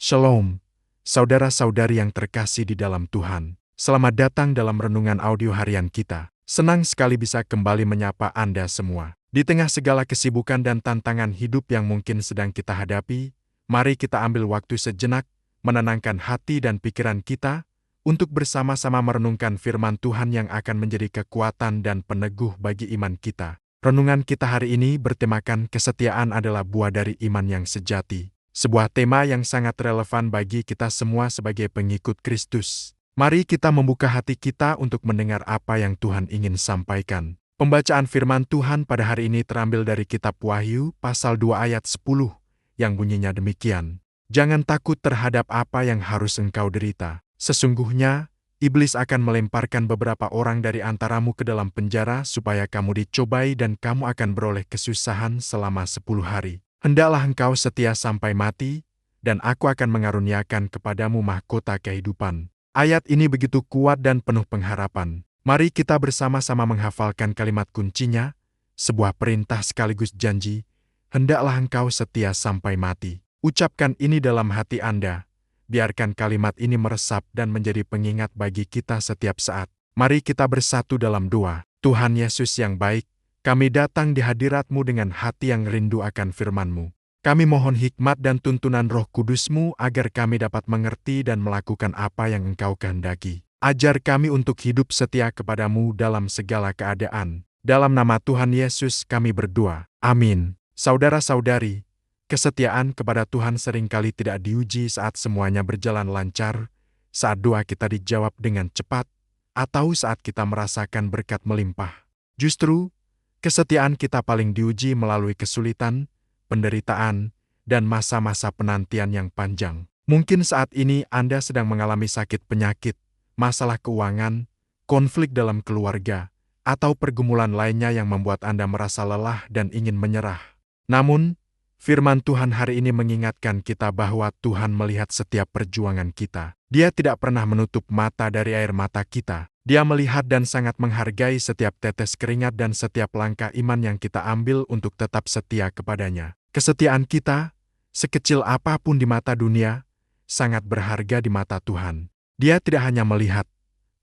Shalom, saudara-saudari yang terkasih di dalam Tuhan. Selamat datang dalam renungan audio harian kita. Senang sekali bisa kembali menyapa Anda semua. Di tengah segala kesibukan dan tantangan hidup yang mungkin sedang kita hadapi, mari kita ambil waktu sejenak, menenangkan hati dan pikiran kita, untuk bersama-sama merenungkan firman Tuhan yang akan menjadi kekuatan dan peneguh bagi iman kita. Renungan kita hari ini bertemakan kesetiaan adalah buah dari iman yang sejati. Sebuah tema yang sangat relevan bagi kita semua sebagai pengikut Kristus. Mari kita membuka hati kita untuk mendengar apa yang Tuhan ingin sampaikan. Pembacaan firman Tuhan pada hari ini terambil dari kitab Wahyu pasal 2 ayat 10, yang bunyinya demikian. Jangan takut terhadap apa yang harus engkau derita. Sesungguhnya, iblis akan melemparkan beberapa orang dari antaramu ke dalam penjara supaya kamu dicobai dan kamu akan beroleh kesusahan selama 10 hari. Hendaklah engkau setia sampai mati, dan aku akan mengaruniakan kepadamu mahkota kehidupan. Ayat ini begitu kuat dan penuh pengharapan. Mari kita bersama-sama menghafalkan kalimat kuncinya, sebuah perintah sekaligus janji, hendaklah engkau setia sampai mati. Ucapkan ini dalam hati Anda, biarkan kalimat ini meresap dan menjadi pengingat bagi kita setiap saat. Mari kita bersatu dalam doa. Tuhan Yesus yang baik, kami datang di hadirat-Mu dengan hati yang rindu akan firman-Mu. Kami mohon hikmat dan tuntunan Roh Kudus-Mu agar kami dapat mengerti dan melakukan apa yang Engkau kehendaki. Ajar kami untuk hidup setia kepada-Mu dalam segala keadaan. Dalam nama Tuhan Yesus kami berdoa. Amin. Saudara-saudari, kesetiaan kepada Tuhan seringkali tidak diuji saat semuanya berjalan lancar, saat doa kita dijawab dengan cepat, atau saat kita merasakan berkat melimpah. Justru, kesetiaan kita paling diuji melalui kesulitan, penderitaan, dan masa-masa penantian yang panjang. Mungkin saat ini Anda sedang mengalami sakit penyakit, masalah keuangan, konflik dalam keluarga, atau pergumulan lainnya yang membuat Anda merasa lelah dan ingin menyerah. Namun, firman Tuhan hari ini mengingatkan kita bahwa Tuhan melihat setiap perjuangan kita. Dia tidak pernah menutup mata dari air mata kita. Dia melihat dan sangat menghargai setiap tetes keringat dan setiap langkah iman yang kita ambil untuk tetap setia kepadanya. Kesetiaan kita, sekecil apapun di mata dunia, sangat berharga di mata Tuhan. Dia tidak hanya melihat,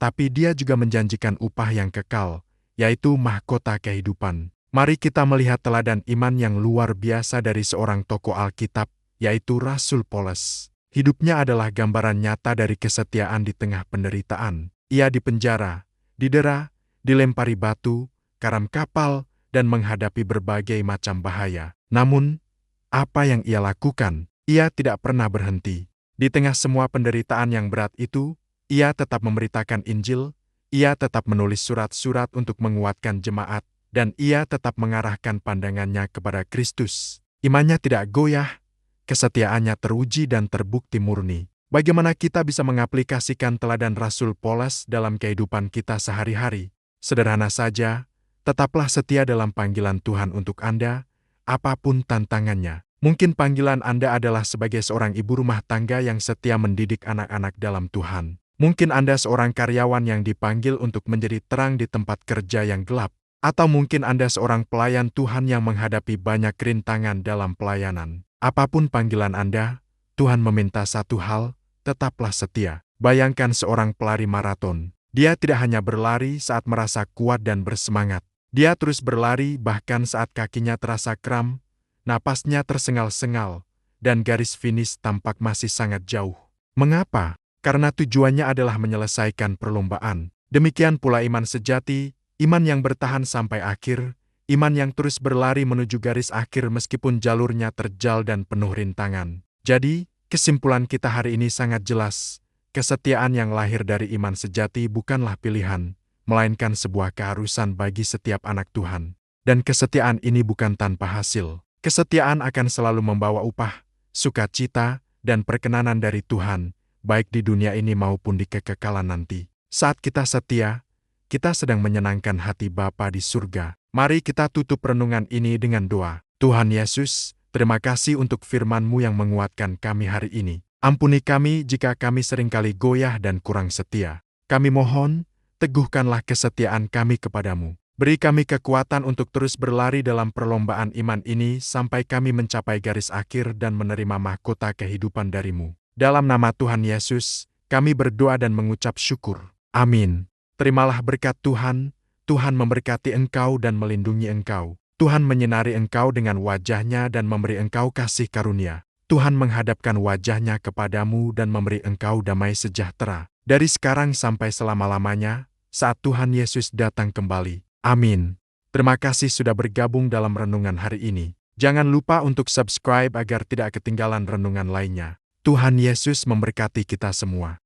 tapi Dia juga menjanjikan upah yang kekal, yaitu mahkota kehidupan. Mari kita melihat teladan iman yang luar biasa dari seorang tokoh Alkitab, yaitu Rasul Paulus. Hidupnya adalah gambaran nyata dari kesetiaan di tengah penderitaan. Ia dipenjara, didera, dilempari batu, karam kapal, dan menghadapi berbagai macam bahaya. Namun, apa yang ia lakukan? Ia tidak pernah berhenti. Di tengah semua penderitaan yang berat itu, ia tetap memberitakan Injil, ia tetap menulis surat-surat untuk menguatkan jemaat, dan ia tetap mengarahkan pandangannya kepada Kristus. Imannya tidak goyah, kesetiaannya teruji dan terbukti murni. Bagaimana kita bisa mengaplikasikan teladan Rasul Paulus dalam kehidupan kita sehari-hari? Sederhana saja, tetaplah setia dalam panggilan Tuhan untuk Anda, apapun tantangannya. Mungkin panggilan Anda adalah sebagai seorang ibu rumah tangga yang setia mendidik anak-anak dalam Tuhan. Mungkin Anda seorang karyawan yang dipanggil untuk menjadi terang di tempat kerja yang gelap. Atau mungkin Anda seorang pelayan Tuhan yang menghadapi banyak rintangan dalam pelayanan. Apapun panggilan Anda, Tuhan meminta satu hal, tetaplah setia. Bayangkan seorang pelari maraton. Dia tidak hanya berlari saat merasa kuat dan bersemangat. Dia terus berlari bahkan saat kakinya terasa kram, napasnya tersengal-sengal, dan garis finish tampak masih sangat jauh. Mengapa? Karena tujuannya adalah menyelesaikan perlombaan. Demikian pula iman sejati, iman yang bertahan sampai akhir, iman yang terus berlari menuju garis akhir meskipun jalurnya terjal dan penuh rintangan. Jadi, kesimpulan kita hari ini sangat jelas. Kesetiaan yang lahir dari iman sejati bukanlah pilihan, melainkan sebuah keharusan bagi setiap anak Tuhan. Dan kesetiaan ini bukan tanpa hasil. Kesetiaan akan selalu membawa upah, sukacita, dan perkenanan dari Tuhan, baik di dunia ini maupun di kekekalan nanti. Saat kita setia, kita sedang menyenangkan hati Bapa di surga. Mari kita tutup renungan ini dengan doa. Tuhan Yesus, terima kasih untuk firman-Mu yang menguatkan kami hari ini. Ampuni kami jika kami seringkali goyah dan kurang setia. Kami mohon, teguhkanlah kesetiaan kami kepadamu. Beri kami kekuatan untuk terus berlari dalam perlombaan iman ini sampai kami mencapai garis akhir dan menerima mahkota kehidupan dari-Mu. Dalam nama Tuhan Yesus, kami berdoa dan mengucap syukur. Amin. Terimalah berkat Tuhan, Tuhan memberkati engkau dan melindungi engkau. Tuhan menyinari engkau dengan wajah-Nya dan memberi engkau kasih karunia. Tuhan menghadapkan wajah-Nya kepadamu dan memberi engkau damai sejahtera, dari sekarang sampai selama-lamanya, saat Tuhan Yesus datang kembali. Amin. Terima kasih sudah bergabung dalam renungan hari ini. Jangan lupa untuk subscribe agar tidak ketinggalan renungan lainnya. Tuhan Yesus memberkati kita semua.